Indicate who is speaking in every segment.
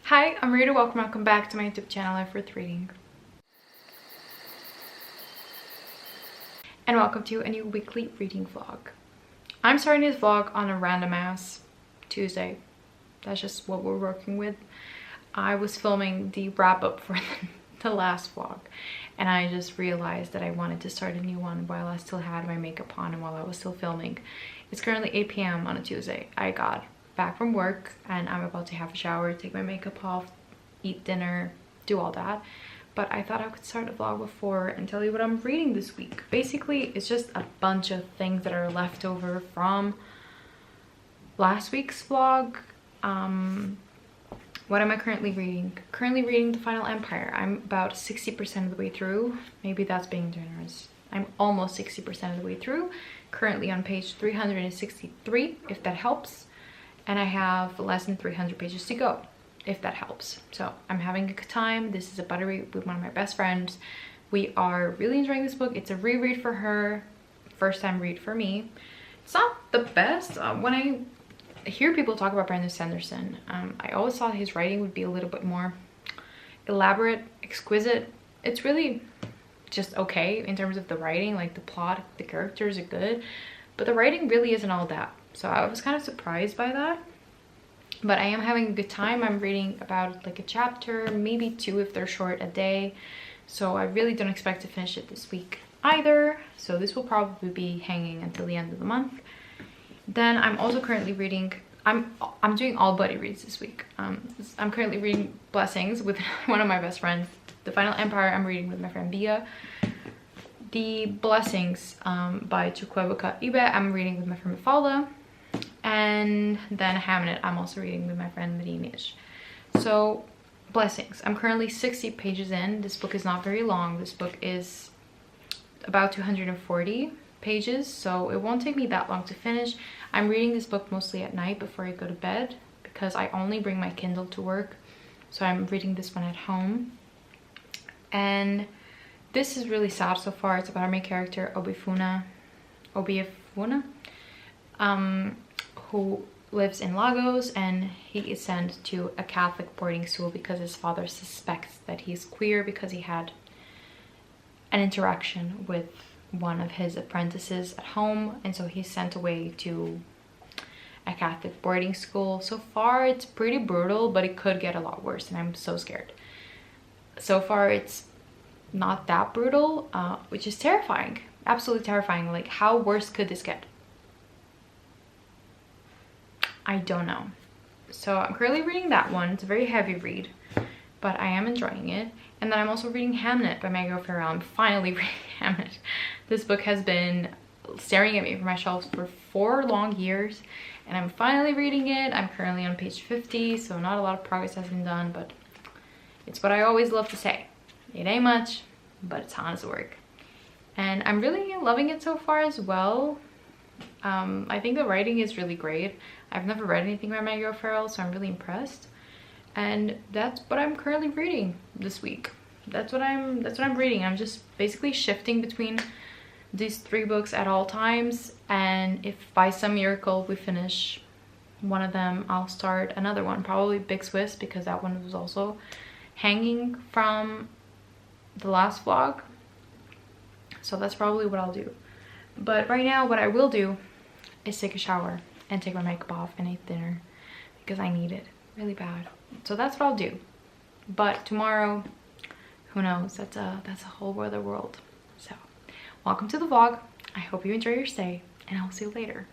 Speaker 1: Hi, I'm Rita. Welcome back to my YouTube channel, Life Worth Reading. And welcome to a new weekly reading vlog. I'm starting this vlog on a random ass Tuesday. That's just what we're working with. I was filming the wrap up for the last vlog, and I just realized that I wanted to start a new one while I still had my makeup on and while I was still filming. It's currently 8 p.m. on a Tuesday. I got back from work and I'm about to have a shower, take my makeup off, eat dinner, do all that. But I thought I could start a vlog before and tell you what I'm reading this week. Basically, it's just a bunch of things that are left over from last week's vlog. What am I currently reading? Currently reading The Final Empire. I'm about 60% of the way through. Maybe that's being generous. I'm almost 60% of the way through. Currently on page 363, if that helps. And I have less than 300 pages to go, if that helps. So I'm having a good time. This is a buttery with one of my best friends. We are really enjoying this book. It's a reread for her, first time read for me. It's not the best. When I hear people talk about Brandon Sanderson, I always thought his writing would be a little bit more elaborate, exquisite. It's really just okay in terms of the writing, like the plot, the characters are good, but the writing really isn't all that. So I was kind of surprised by that, but I am having a good time. I'm reading about like a chapter, maybe two if they're short, a day. So I really don't expect to finish it this week either. So this will probably be hanging until the end of the month. Then I'm also currently reading, I'm doing all buddy reads this week. I'm currently reading Blessings with one of my best friends. The Final Empire I'm reading with my friend Bia. The Blessings by Chukwuebuka Ibe I'm reading with my friend Mafalda. And then Hamnet I'm also reading with my friend Medinish. So Blessings, I'm currently 60 pages in. This book is not very long. This book is about 240 pages, so it won't take me that long to finish. I'm reading this book mostly at night before I go to bed because I only bring my Kindle to work, so I'm reading this one at home. And this is really sad so far. It's about our main character Obiefuna, who lives in Lagos, and he is sent to a Catholic boarding school because his father suspects that he's queer because he had an interaction with one of his apprentices at home, and so he's sent away to a Catholic boarding school. So far it's pretty brutal, but it could get a lot worse, and I'm so scared. So far it's not that brutal, which is terrifying, absolutely terrifying. Like, how worse could this get? I don't know. So I'm currently reading that one. It's a very heavy read, but I am enjoying it. And then I'm also reading Hamnet by Meg O'Farrell. I'm finally reading Hamnet. This book has been staring at me from my shelves for 4 long years, and I'm finally reading it. I'm currently on page 50, so not a lot of progress has been done, but it's what I always love to say. It ain't much, but it's honest work. And I'm really loving it so far as well. I think the writing is really great. I've never read anything by Meg O'Farrell, so I'm really impressed. And that's what I'm currently reading this week. That's what I'm reading. I'm just basically shifting between these 3 books at all times, and if by some miracle we finish one of them, I'll start another one, probably Big Swiss, because that one was also hanging from the last vlog. So that's probably what I'll do. But right now what I will do is take a shower and take my makeup off and eat dinner because I need it really bad. So that's what I'll do. But tomorrow, who knows? That's a whole other world. So welcome to the vlog. I hope you enjoy your stay, and I'll see you later.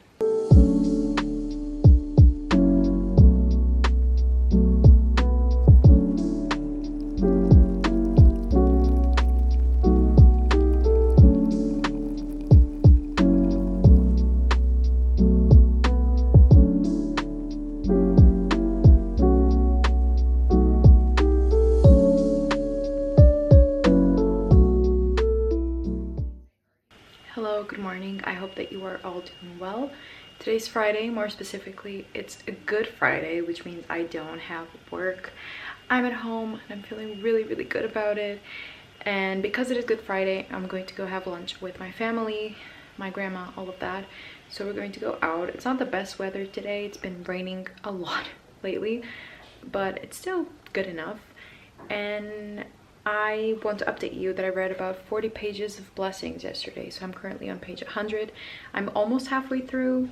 Speaker 1: Hello, good morning. I hope that you are all doing well. Today's Friday, more specifically, it's a Good Friday, which means I don't have work. I'm at home and I'm feeling really good about it. And because it is Good Friday, I'm going to go have lunch with my family, my grandma, all of that. So we're going to go out. It's not the best weather today. It's been raining a lot lately, but it's still good enough. And I want to update you that I read about 40 pages of blessings yesterday. So I'm currently on page 100. I'm almost halfway through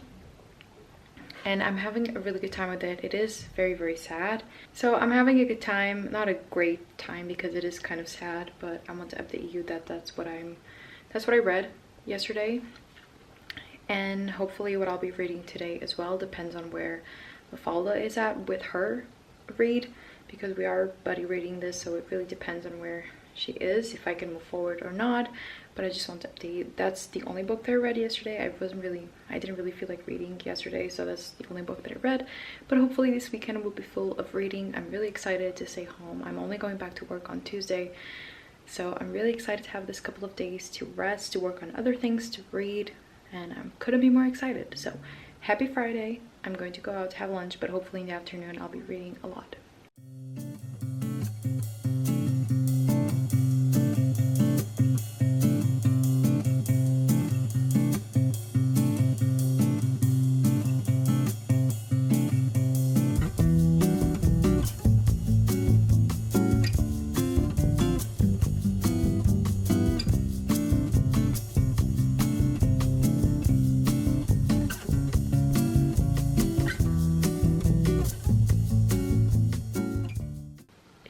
Speaker 1: and I'm having a really good time with it. It is very sad. So I'm having a good time, not a great time because it is kind of sad, but I want to update you that that's what I read yesterday. And hopefully what I'll be reading today as well depends on where Mafalda is at with her read, because we are buddy reading this, so it really depends on where she is, if I can move forward or not. But I just want to update you. That's the only book that I read yesterday. I didn't really feel like reading yesterday, so that's the only book that I read. But hopefully this weekend will be full of reading. I'm really excited to stay home. I'm only going back to work on Tuesday, so I'm really excited to have this couple of days to rest, to work on other things, to read, and I couldn't be more excited. So happy Friday. I'm going to go out to have lunch, but hopefully in the afternoon I'll be reading a lot.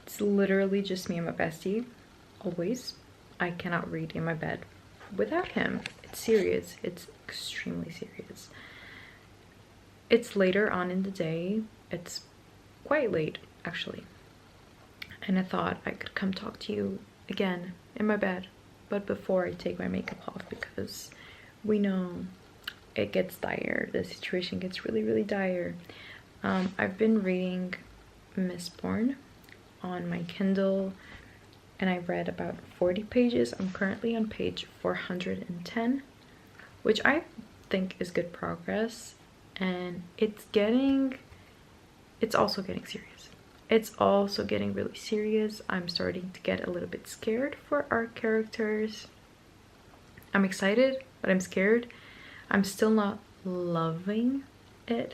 Speaker 1: It's literally just me and my bestie, always. I cannot read in my bed without him. It's serious. It's extremely serious. It's later on in the day. It's quite late, actually. And I thought I could come talk to you again in my bed, but before I take my makeup off, because we know it gets dire. The situation gets really dire. I've been reading Mistborn on my Kindle, and I read about 40 pages. I'm currently on page 410, which I think is good progress, and it's also getting serious. It's also getting really serious. I'm starting to get a little bit scared for our characters. I'm excited, but I'm scared. I'm still not loving it.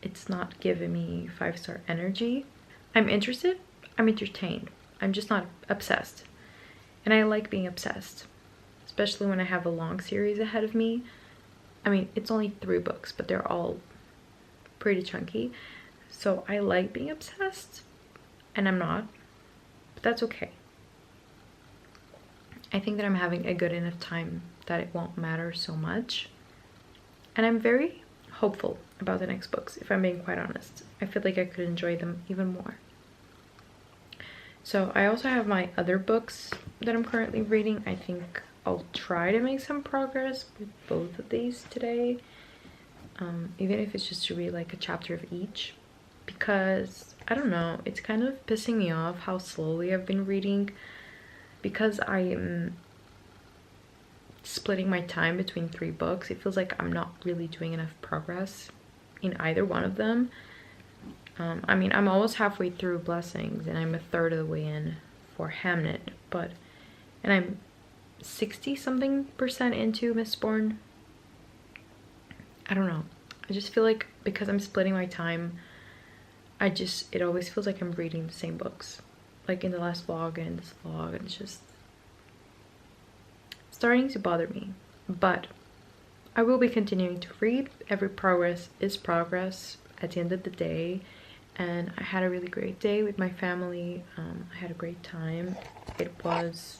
Speaker 1: It's not giving me 5-star energy. I'm interested. I'm entertained. I'm just not obsessed. And I like being obsessed, especially when I have a long series ahead of me. I mean, it's only 3 books, but they're all pretty chunky. So I like being obsessed, and I'm not, but that's okay. I think that I'm having a good enough time that it won't matter so much. And I'm very hopeful about the next books, if I'm being quite honest. I feel like I could enjoy them even more. So I also have my other books that I'm currently reading. I think I'll try to make some progress with both of these today, even if it's just to read like a chapter of each, because I don't know, it's kind of pissing me off how slowly I've been reading, because I am splitting my time between 3 books. It feels like I'm not really doing enough progress in either one of them. I mean, I'm almost halfway through Blessings, and I'm a third of the way in for Hamnet, and I'm 60-something% into Mistborn. I don't know. I just feel like because I'm splitting my time, it always feels like I'm reading the same books, like in the last vlog and this vlog, and it's just starting to bother me. But I will be continuing to read. Every progress is progress at the end of the day. And I had a really great day with my family. I had a great time. It was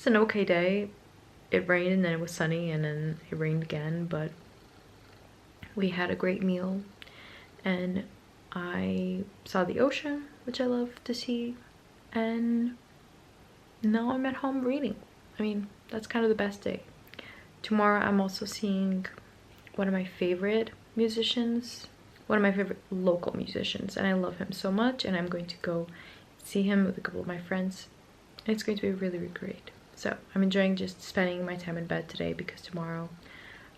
Speaker 1: an okay day. It rained and then it was sunny and then it rained again, but we had a great meal and I saw the ocean, which I love to see, and now I'm at home reading. I mean, that's kind of the best day. Tomorrow I'm also seeing one of my favorite musicians, one of my favorite local musicians, and I love him so much, and I'm going to go see him with a couple of my friends. It's going to be really, really great. So I'm enjoying just spending my time in bed today because tomorrow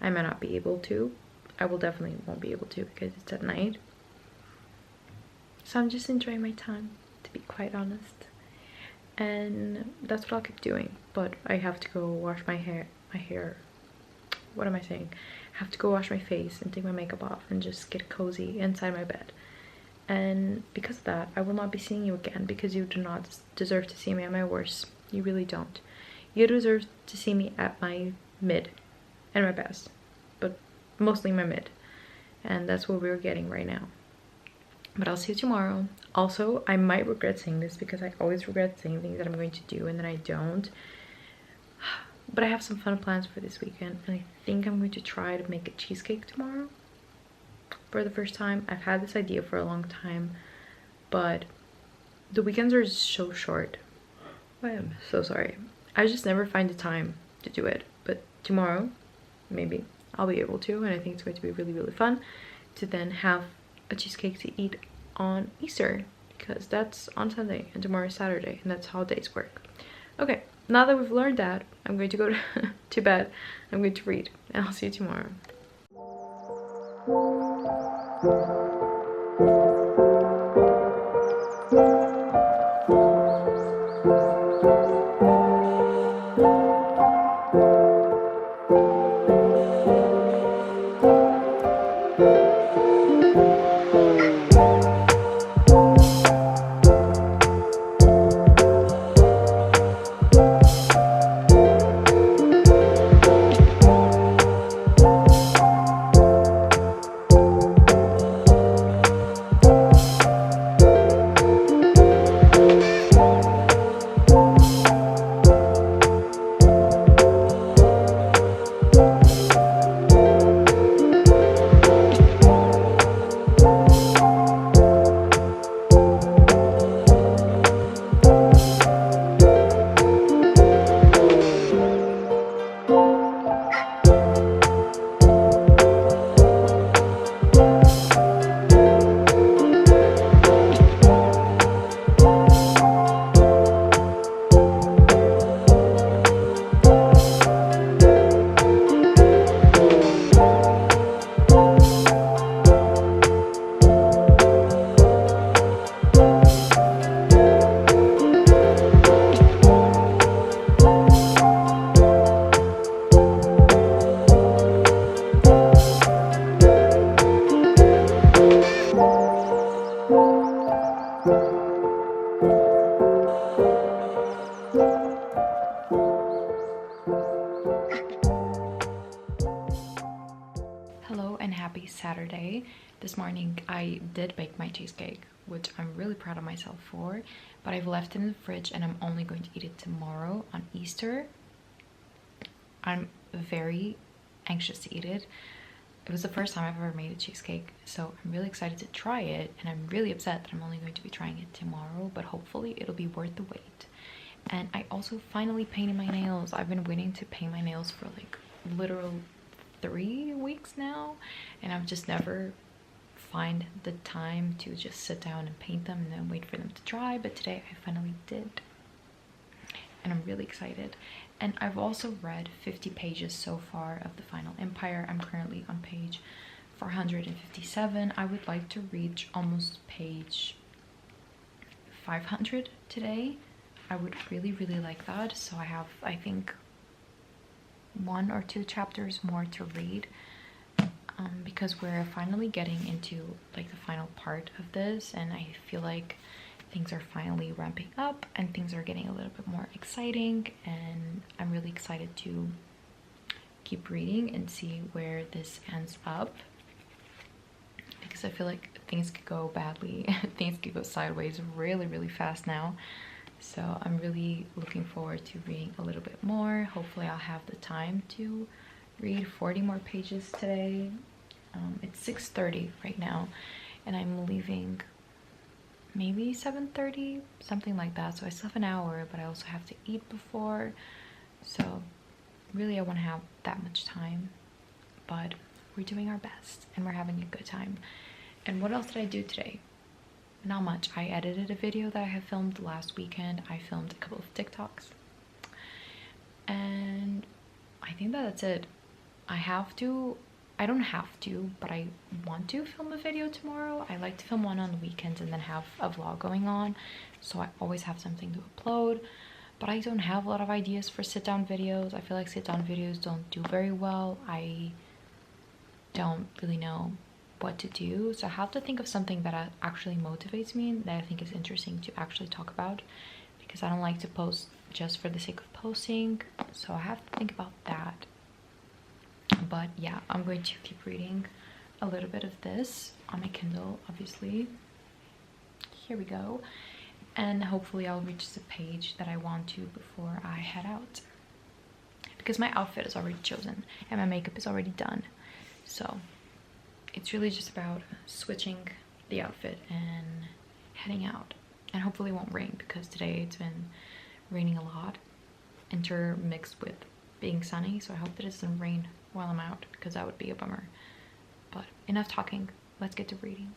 Speaker 1: I might not be able to. I will definitely won't be able to because it's at night. So I'm just enjoying my time, to be quite honest. And that's what I'll keep doing. But I have to go wash my hair. What am I saying? I have to go wash my face and take my makeup off and just get cozy inside my bed. And because of that, I will not be seeing you again because you do not deserve to see me at my worst. You really don't. You deserve to see me at my mid and my best, but mostly my mid. And that's what we're getting right now. But I'll see you tomorrow. Also, I might regret saying this because I always regret saying things that I'm going to do and then I don't. But I have some fun plans for this weekend, and I think I'm going to try to make a cheesecake tomorrow for the first time. I've had this idea for a long time, but the weekends are so short. I am so sorry. I just never find the time to do it. But tomorrow, maybe I'll be able to, and I think it's going to be really, really fun to then have a cheesecake to eat on Easter, because that's on Sunday and tomorrow is Saturday, and that's how days work. Okay, now that we've learned that, I'm going to go to bed. I'm going to read, and I'll see you tomorrow. Hello and happy Saturday. This morning I did bake my cheesecake, which I'm really proud of myself for, but I've left it in the fridge and I'm only going to eat it tomorrow on Easter. I'm very anxious to eat it. It was the first time I've ever made a cheesecake, so I'm really excited to try it, and I'm really upset that I'm only going to be trying it tomorrow, but hopefully it'll be worth the wait. And I also finally painted my nails. I've been waiting to paint my nails for like literal 3 weeks now, and I've just never find the time to just sit down and paint them and then wait for them to dry. But today I finally did, and I'm really excited. And I've also read 50 pages so far of the Final Empire. I'm currently on page 457. I would like to reach almost page 500 today. I would really like that. So I have, I think, 1 or 2 chapters more to read, because we're finally getting into like the final part of this, and I feel like things are finally ramping up and things are getting a little bit more exciting, and I'm really excited to keep reading and see where this ends up, because I feel like things could go badly. Things could go sideways really fast now. So I'm really looking forward to reading a little bit more. Hopefully I'll have the time to read 40 more pages today. It's 6:30 right now, and I'm leaving maybe 7:30, something like that. So I still have an hour, but I also have to eat before. So really I want to have that much time, but we're doing our best and we're having a good time. And what else did I do today? Not much. I edited a video that I had filmed last weekend. I filmed a couple of TikToks. And I think that's it. I don't have to, but I want to film a video tomorrow. I like to film one on the weekends and then have a vlog going on, so I always have something to upload. But I don't have a lot of ideas for sit-down videos. I feel like sit-down videos don't do very well. I don't really know what to do, so I have to think of something that actually motivates me and that I think is interesting to actually talk about, because I don't like to post just for the sake of posting, so I have to think about that. But yeah, I'm going to keep reading a little bit of this on my Kindle, obviously. Here we go. And hopefully I'll reach the page that I want to before I head out, because my outfit is already chosen and my makeup is already done. So it's really just about switching the outfit and heading out. And hopefully it won't rain, because today it's been raining a lot, intermixed with being sunny. So I hope that it doesn't rain while I'm out, because that would be a bummer. But enough talking, let's get to reading.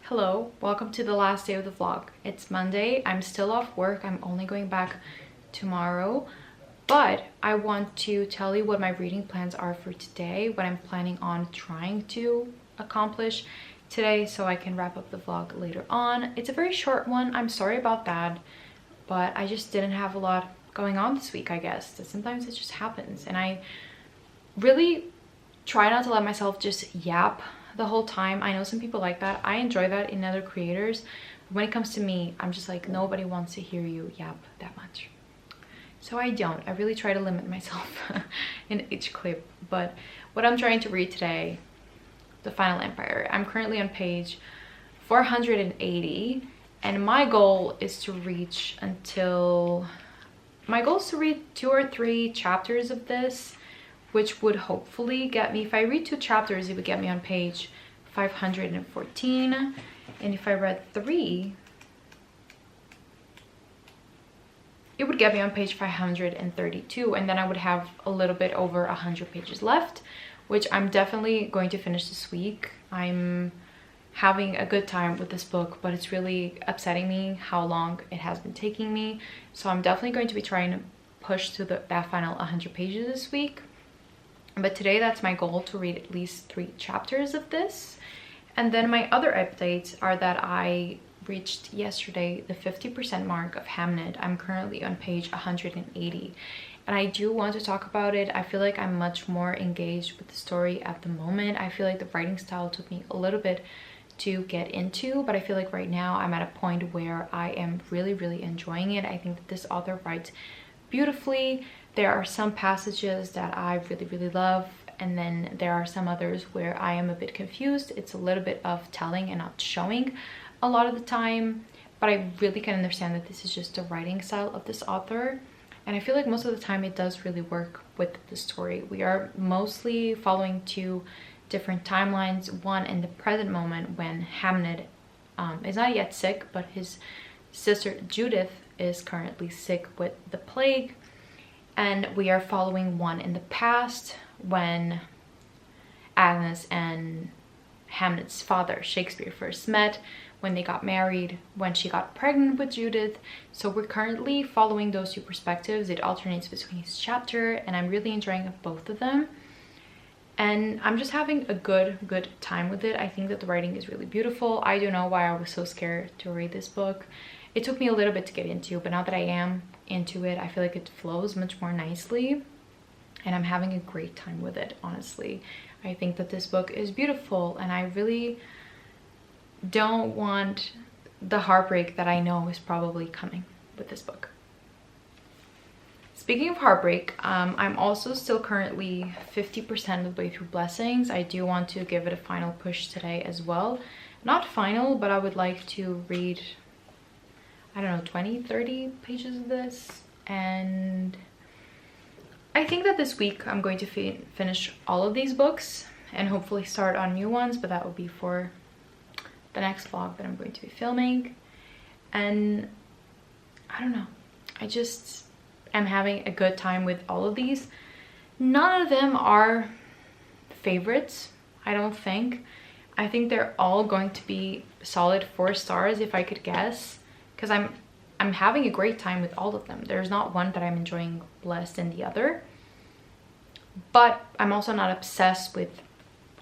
Speaker 1: Hello, welcome to the last day of the vlog. It's Monday. I'm still off work. I'm only going back tomorrow, but I want to tell you what my reading plans are for today, what I'm planning on trying to accomplish today, so I can wrap up the vlog later on. It's a very short one. I'm sorry about that, but I just didn't have a lot going on this week, I guess. That sometimes it just happens, and I really try not to let myself just yap the whole time. I know some people like that. I enjoy that in other creators, but when it comes to me, I'm just like, nobody wants to hear you yap that much. So I don't. I really try to limit myself in each clip. But what I'm trying to read today, The Final Empire. I'm currently on page 480, and my goal is to reach until... My goal is to read 2 or 3 chapters of this, which would hopefully get me, if I read 2 chapters, it would get me on page 514. And if I read 3, it would get me on page 532. And then I would have a little bit over 100 pages left, which I'm definitely going to finish this week. I'm having a good time with this book, but it's really upsetting me how long it has been taking me. So I'm definitely going to be trying to push to that final 100 pages this week. But today, that's my goal, to read at least 3 chapters of this. And then my other updates are that I reached yesterday the 50% mark of Hamnet. I'm currently on page 180. And I do want to talk about it. I feel like I'm much more engaged with the story at the moment. I feel like the writing style took me a little bit to get into, but I feel like right now I'm at a point where I am really, really enjoying it. I think that this author writes beautifully. There are some passages that I really, really love, and then there are some others where I am a bit confused. It's a little bit of telling and not showing a lot of the time, but I really can understand that this is just the writing style of this author, and I feel like most of the time it does really work with the story. We are mostly following 2 different timelines. One in the present moment when Hamnet is not yet sick, but his sister Judith is currently sick with the plague. And we are following one in the past when Agnes and Hamlet's father Shakespeare first met, when they got married, when she got pregnant with Judith. So we're currently following those two perspectives. It alternates between each chapter, and I'm really enjoying both of them. And I'm just having a good time with it. I think that the writing is really beautiful. I don't know why I was so scared to read this book. It took me a little bit to get into, but now that I am into it, I feel like it flows much more nicely, and I'm having a great time with it, honestly. I think that this book is beautiful, and I really don't want the heartbreak that I know is probably coming with this book. Speaking of heartbreak, I'm also still currently 50% of the way through Blessings. I do want to give it a final push today as well. Not final, but I would like to read, I don't know, 20-30 pages of this. And I think that this week I'm going to finish all of these books and hopefully start on new ones, but that will be for the next vlog that I'm going to be filming. And I don't know, I just am having a good time with all of these. None of them are favorites, I don't think. I think they're all going to be solid 4 stars if I could guess, because I'm having a great time with all of them. There's not one that I'm enjoying less than the other, but I'm also not obsessed with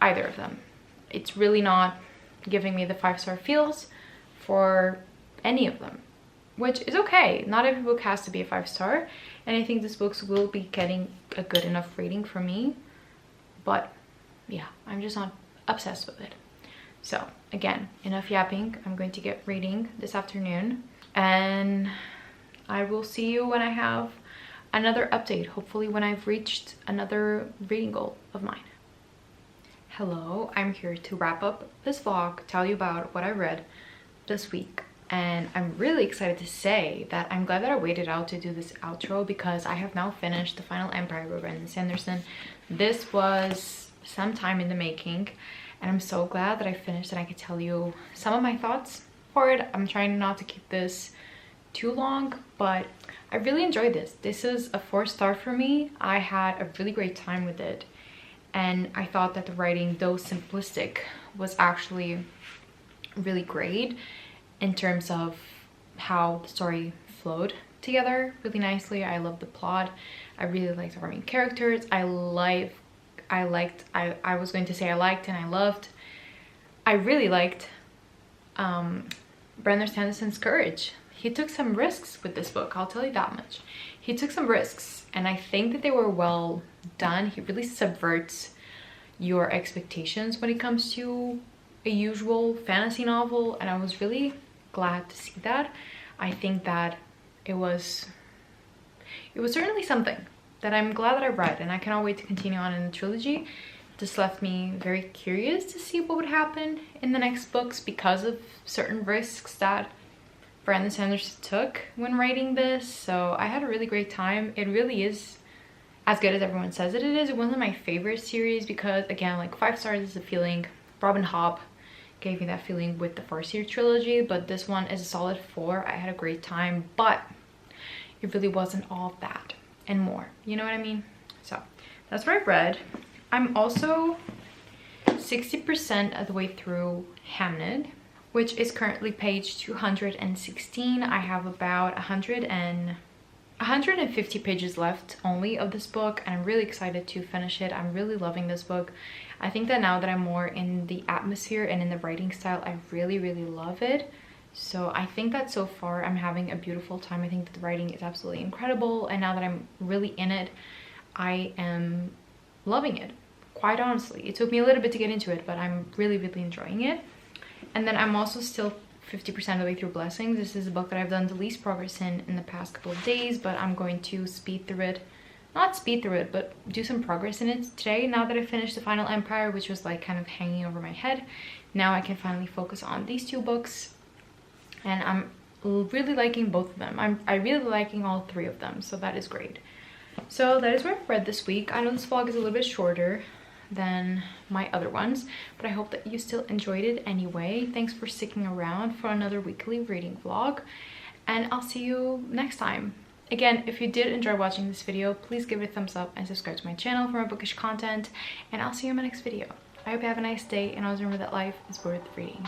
Speaker 1: either of them. It's really not giving me the 5-star feels for any of them, which is okay. Not every book has to be a 5-star, and I think this book will be getting a good enough rating for me, but yeah, I'm just not obsessed with it. So again, enough yapping. I'm going to get reading this afternoon, and I will see you when I have another update, hopefully when I've reached another reading goal of mine. Hello, I'm here to wrap up this vlog, tell you about what I read this week. And I'm really excited to say that I'm glad that I waited out to do this outro, because I have now finished The Final Empire by Brandon Sanderson. This was some time in the making, and I'm so glad that I finished and I could tell you some of my thoughts for it. I'm trying not to keep this too long, but I really enjoyed this. This is a 4-star for me. I had a really great time with it, and I thought that the writing, though simplistic, was actually really great in terms of how the story flowed together really nicely. I loved the plot. I really liked our main characters. I really liked Brandon Sanderson's courage. He took some risks with this book, I'll tell you that much. He took some risks, and I think that they were well done. He really subverts your expectations when it comes to a usual fantasy novel, and I was really glad to see that. I think that it was certainly something that I'm glad that I read, and I cannot wait to continue on in the trilogy. This left me very curious to see what would happen in the next books because of certain risks that Brandon Sanderson took when writing this. So I had a really great time. It really is as good as everyone says it is. It wasn't my favorite series because, again, like 5 stars is a feeling. Robin Hobb gave me that feeling with the first year trilogy, but this one is a solid 4. I had a great time, but it really wasn't all that and more, you know what I mean? So that's what I've read. I'm also 60% of the way through Hamnet, which is currently page 216. I have about 150 pages left only of this book, and I'm really excited to finish it. I'm really loving this book. I think that now that I'm more in the atmosphere and in the writing style, I really love it. So I think that so far I'm having a beautiful time. I think that the writing is absolutely incredible, and now that I'm really in it, I am loving it. Quite honestly, it took me a little bit to get into it, but I'm really enjoying it. And then I'm also still 50% of the way through Blessings. This is a book that I've done the least progress in the past couple of days, but I'm going to speed through it. Not speed through it, but do some progress in it today, now that I finished The Final Empire, which was like kind of hanging over my head. Now I can finally focus on these 2 books, and I'm really liking both of them. I'm really liking all 3 of them, so that is great. So that is what I've read this week. I know this vlog is a little bit shorter than my other ones, but I hope that you still enjoyed it anyway. Thanks for sticking around for another weekly reading vlog, and I'll see you next time. Again, if you did enjoy watching this video, please give it a thumbs up and subscribe to my channel for more bookish content, and I'll see you in my next video. I hope you have a nice day, and always remember that life is worth reading.